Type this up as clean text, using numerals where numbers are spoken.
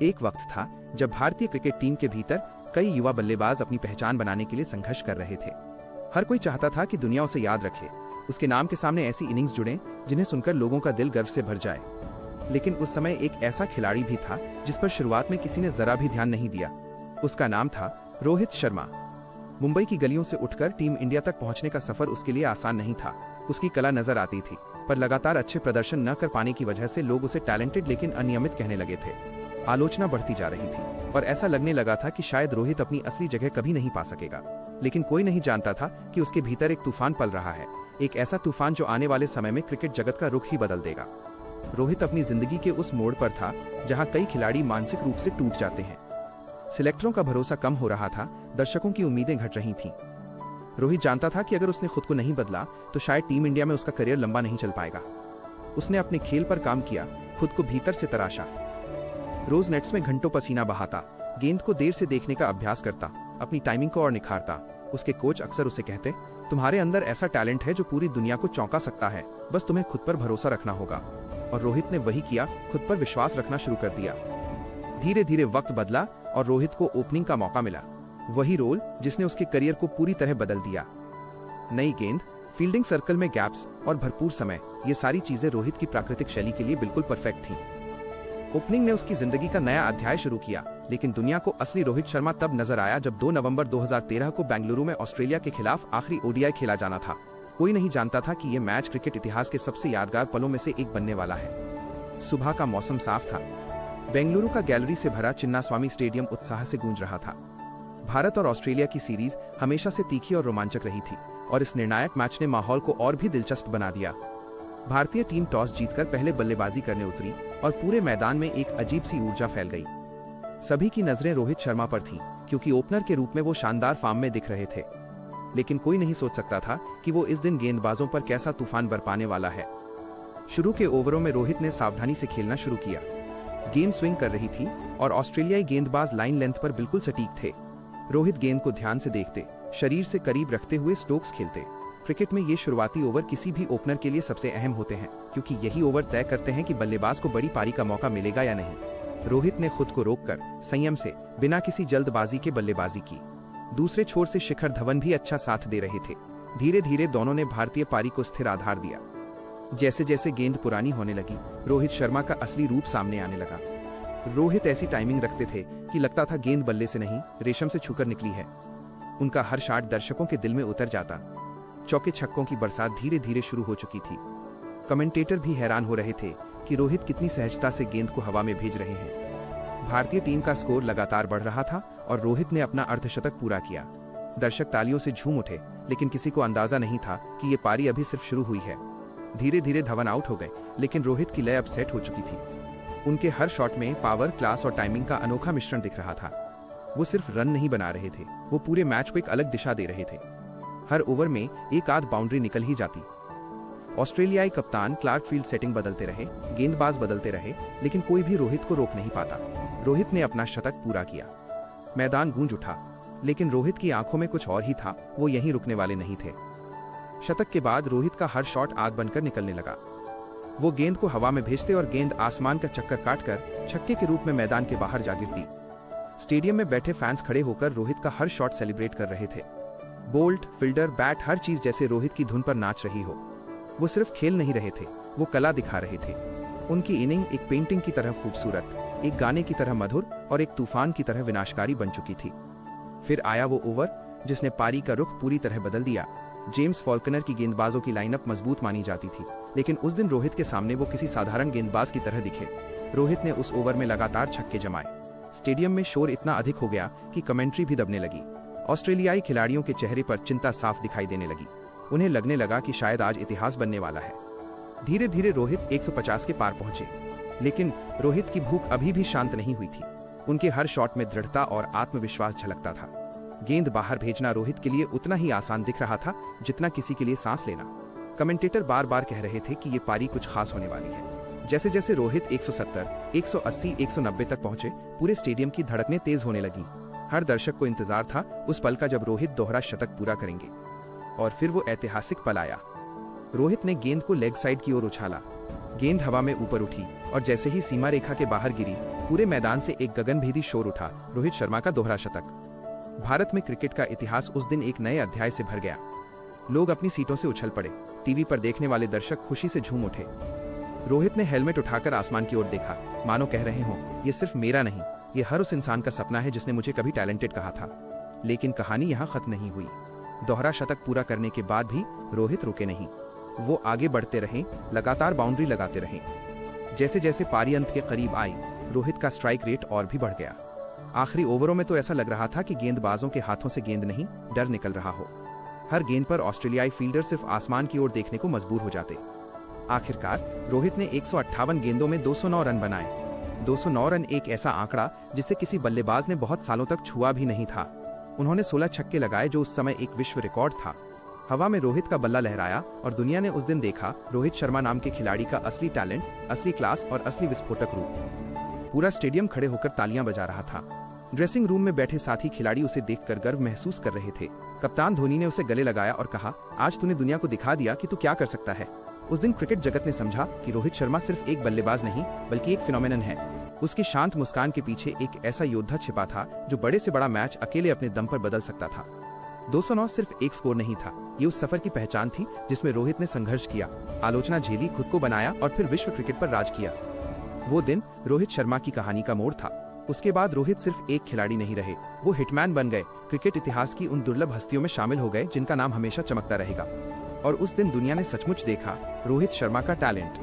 एक वक्त था जब भारतीय क्रिकेट टीम के भीतर कई युवा बल्लेबाज अपनी पहचान बनाने के लिए संघर्ष कर रहे थे। हर कोई चाहता था कि दुनिया उसे याद रखे, उसके नाम के सामने ऐसी इनिंग्स जुड़े जिन्हें सुनकर लोगों का दिल गर्व से भर जाए। लेकिन उस समय एक ऐसा खिलाड़ी भी था जिस पर शुरुआत में किसी ने जरा भी ध्यान नहीं दिया। उसका नाम था रोहित शर्मा। मुंबई की गलियों से उठकर टीम इंडिया तक पहुंचने का सफर उसके लिए आसान नहीं था। उसकी कला नजर आती थी, पर लगातार अच्छे प्रदर्शन न कर पाने की वजह से लोग उसे टैलेंटेड लेकिन अनियमित कहने लगे थे। आलोचना बढ़ती जा रही थी और ऐसा लगने लगा था कि शायद रोहित अपनी असली जगह कभी नहीं पा सकेगा। लेकिन कोई नहीं जानता था कि उसके भीतर एक तूफान पल रहा है, एक ऐसा तूफान जो आने वाले समय में क्रिकेट जगत का रुख ही बदल देगा। रोहित अपनी जिंदगी के उस मोड़ पर था जहां कई खिलाड़ी मानसिक रूप से टूट जाते हैं। सिलेक्टरों का भरोसा कम हो रहा था, दर्शकों की उम्मीदें घट रही थीं। रोहित जानता था कि अगर उसने खुद को नहीं बदला तो शायद टीम इंडिया में उसका करियर लंबा नहीं चल पाएगा। उसने अपने खेल पर काम किया, खुद को भीतर से तराशा। रोज नेट्स में घंटों पसीना बहाता, गेंद को देर से देखने का अभ्यास करता, अपनी टाइमिंग को और निखारता। उसके कोच अक्सर उसे कहते, तुम्हारे अंदर ऐसा टैलेंट है जो पूरी दुनिया को चौंका सकता है, बस तुम्हें खुद पर भरोसा रखना होगा। और रोहित ने वही किया, खुद पर विश्वास रखना शुरू कर दिया। धीरे धीरे वक्त बदला और रोहित को ओपनिंग का मौका मिला, वही रोल जिसने उसके करियर को पूरी तरह बदल दिया। नई गेंद, फील्डिंग सर्कल में गैप्स और भरपूर समय, ये सारी चीजें रोहित की प्राकृतिक शैली के लिए बिल्कुल परफेक्ट थीं। ओपनिंग ने उसकी जिंदगी का नया अध्याय शुरू किया, लेकिन दुनिया को असली रोहित शर्मा तब नजर आया जब 2 नवंबर 2013 को बेंगलुरु में ऑस्ट्रेलिया के खिलाफ आखिरी ओडीआई खेला जाना था। कोई नहीं जानता था कि यह मैच क्रिकेट इतिहास के सबसे यादगार पलों में से एक बनने वाला है। सुबह का मौसम साफ था, बेंगलुरु का गैलरी से भरा चिन्नास्वामी स्टेडियम उत्साह से गूंज रहा था। भारत और ऑस्ट्रेलिया की सीरीज हमेशा से तीखी और रोमांचक रही थी और इस निर्णायक मैच ने माहौल को और भी दिलचस्प बना दिया। भारतीय टीम टॉस जीतकर पहले बल्लेबाजी करने उतरी और पूरे मैदान में एक अजीब सी ऊर्जा फैल गई। सभी की नजरें रोहित शर्मा पर थीं, क्योंकि ओपनर के रूप में वो शानदार फॉर्म में दिख रहे थे। लेकिन कोई नहीं सोच सकता था कि वो इस दिन गेंदबाजों पर कैसा तूफान बरपाने वाला है। शुरू के ओवरों में रोहित ने सावधानी से खेलना शुरू किया। गेंद स्विंग कर रही थी और ऑस्ट्रेलियाई गेंदबाज लाइन लेंथ पर बिल्कुल सटीक थे। रोहित गेंद को ध्यान से देखते, शरीर से करीब रखते हुए स्ट्रोक्स खेलते। क्रिकेट में ये शुरुआती ओवर किसी भी ओपनर के लिए सबसे अहम होते हैं, क्योंकि यही ओवर तय करते हैं कि बल्लेबाज को बड़ी पारी का मौका मिलेगा या नहीं। रोहित ने खुद को रोककर संयम से, बिना किसी जल्दबाजी के बल्लेबाजी की। दूसरे छोर से शिखर धवन भी अच्छा साथ दे रहे थे। धीरे धीरे दोनों ने भारतीय पारी को स्थिर आधार दिया। जैसे जैसे गेंद पुरानी होने लगी, रोहित शर्मा का असली रूप सामने आने लगा। रोहित ऐसी टाइमिंग रखते थे कि लगता था गेंद बल्ले से नहीं, रेशम से छूकर निकली है। उनका हर शॉट दर्शकों के दिल में उतर जाता। चौके छक्कों की बरसात धीरे धीरे शुरू हो चुकी थी। कमेंटेटर भी हैरान हो रहे थे कि रोहित कितनी सहजता से गेंद को हवा में भेज रहे हैं। भारतीय टीम का स्कोर लगातार बढ़ रहा था और रोहित ने अपना अर्धशतक पूरा किया। दर्शक तालियों से झूम उठे, लेकिन किसी को अंदाजा नहीं था कि ये पारी अभी सिर्फ शुरू हुई है। धीरे धीरे धवन आउट हो गए, लेकिन रोहित की लय अब सेट हो चुकी थी। उनके हर शॉट में पावर, क्लास और टाइमिंग का अनोखा मिश्रण दिख रहा था। वो सिर्फ रन नहीं बना रहे थे, वो पूरे मैच को एक अलग दिशा दे रहे थे। हर ओवर में एक आध बाउंड्री निकल ही जाती। ऑस्ट्रेलियाई कप्तान क्लार्क फील्ड सेटिंग बदलते रहे, गेंदबाज बदलते रहे, लेकिन कोई भी रोहित को रोक नहीं पाता। रोहित ने अपना शतक पूरा किया, मैदान गूंज उठा, लेकिन रोहित की आंखों में कुछ और ही था। वो यहीं रुकने वाले नहीं थे। शतक के बाद रोहित का हर शॉट आग बनकर निकलने लगा। वो गेंद को हवा में भेजते और गेंद आसमान का चक्कर काटकर छक्के के रूप में मैदान के बाहर जा गिरती। स्टेडियम में बैठे फैंस खड़े होकर रोहित का हर शॉट सेलिब्रेट कर रहे थे। बोल्ट, फील्डर, बैट, हर चीज जैसे रोहित की धुन पर नाच रही हो। वो सिर्फ खेल नहीं रहे थे, वो कला दिखा रहे थे। उनकी इनिंग एक पेंटिंग की तरह खूबसूरत, एक गाने की तरह मधुर और एक तूफान की तरह विनाशकारी बन चुकी थी। फिर आया वो ओवर जिसने पारी का रुख पूरी तरह बदल दिया। जेम्स फॉल्कनर की गेंदबाजों की लाइनअप मजबूत मानी जाती थी, लेकिन उस दिन रोहित के सामने वो किसी साधारण गेंदबाज की तरह दिखे। रोहित ने उस ओवर में लगातार छक्के जमाए। स्टेडियम में शोर इतना अधिक हो गया कि कमेंट्री भी दबने लगी। ऑस्ट्रेलियाई खिलाड़ियों के चेहरे पर चिंता साफ दिखाई देने लगी। उन्हें लगने लगा कि शायद आज इतिहास बनने वाला है। धीरे धीरे रोहित 150 के पार पहुंचे, लेकिन रोहित की भूख अभी भी शांत नहीं हुई थी। उनके हर शॉट में दृढ़ता और आत्मविश्वास झलकता था। गेंद बाहर भेजना रोहित के लिए उतना ही आसान दिख रहा था जितना किसी के लिए सांस लेना। कमेंटेटर बार बार कह रहे थे कि ये पारी कुछ खास होने वाली है। जैसे जैसे रोहित 170, 180, 190 तक पहुंचे, पूरे स्टेडियम की धड़कनें तेज होने लगी। हर दर्शक को इंतजार था उस पल का जब रोहित दोहरा शतक पूरा करेंगे। और फिर वो ऐतिहासिक पल आया। रोहित ने गेंद को लेग साइड की ओर उछाला। गेंद हवा में ऊपर उठी और जैसे ही सीमा रेखा के बाहर गिरी, पूरे मैदान से एक गगनभेदी शोर उठा। रोहित शर्मा का दोहरा शतक। भारत में क्रिकेट का इतिहास उस दिन एक नए अध्याय से भर गया। लोग अपनी सीटों से उछल पड़े। टीवी पर देखने वाले दर्शक खुशी से झूम उठे। रोहित ने हेलमेट उठाकर आसमान की ओर देखा, मानो कह रहे हों, ये सिर्फ मेरा नहीं, ये हर उस इंसान का सपना है जिसने मुझे कभी टैलेंटेड कहा था। लेकिन कहानी यहाँ खत्म नहीं हुई। दोहरा शतक पूरा करने के बाद भी रोहित रुके नहीं। वो आगे बढ़ते रहे, लगातार बाउंड्री लगाते रहे। जैसे जैसे पारी अंत के करीब आई, रोहित का स्ट्राइक रेट और भी बढ़ गया। आखिरी ओवरों में तो ऐसा लग रहा था कि गेंदबाजों के हाथों से गेंद नहीं, डर निकल रहा हो। हर गेंद पर ऑस्ट्रेलियाई फील्डर सिर्फ आसमान की ओर देखने को मजबूर हो जाते। आखिरकार रोहित ने 158 गेंदों में 209 रन बनाए। 209 रन एक ऐसा आंकड़ा जिसे किसी बल्लेबाज ने बहुत सालों तक छुआ भी नहीं था। उन्होंने 16 छक्के लगाए, जो उस समय एक विश्व रिकॉर्ड था। हवा में रोहित का बल्ला लहराया और दुनिया ने उस दिन देखा रोहित शर्मा नाम के खिलाड़ी का असली टैलेंट, असली क्लास और असली विस्फोटक रूप। पूरा स्टेडियम खड़े होकर तालियां बजा रहा था। ड्रेसिंग रूम में बैठे साथी खिलाड़ी उसे देखकर गर्व महसूस कर रहे थे। कप्तान धोनी ने उसे गले लगाया और कहा, आज तूने दुनिया को दिखा दिया कि तू क्या कर सकता है। उस दिन क्रिकेट जगत ने समझा कि रोहित शर्मा सिर्फ एक बल्लेबाज नहीं, बल्कि एक फिनोमेनन है। उसकी शांत मुस्कान के पीछे एक ऐसा योद्धा छिपा था जो बड़े से बड़ा मैच अकेले अपने दम पर बदल सकता था। 209 सिर्फ एक स्कोर नहीं था, ये उस सफर की पहचान थी जिसमें रोहित ने संघर्ष किया, आलोचना झेली, खुद को बनाया और फिर विश्व क्रिकेट पर राज किया। वो दिन रोहित शर्मा की कहानी का मोड़ था। उसके बाद रोहित सिर्फ एक खिलाड़ी नहीं रहे, वो हिटमैन बन गए। क्रिकेट इतिहास की उन दुर्लभ हस्तियों में शामिल हो गए जिनका नाम हमेशा चमकता रहेगा। और उस दिन दुनिया ने सचमुच देखा रोहित शर्मा का टैलेंट।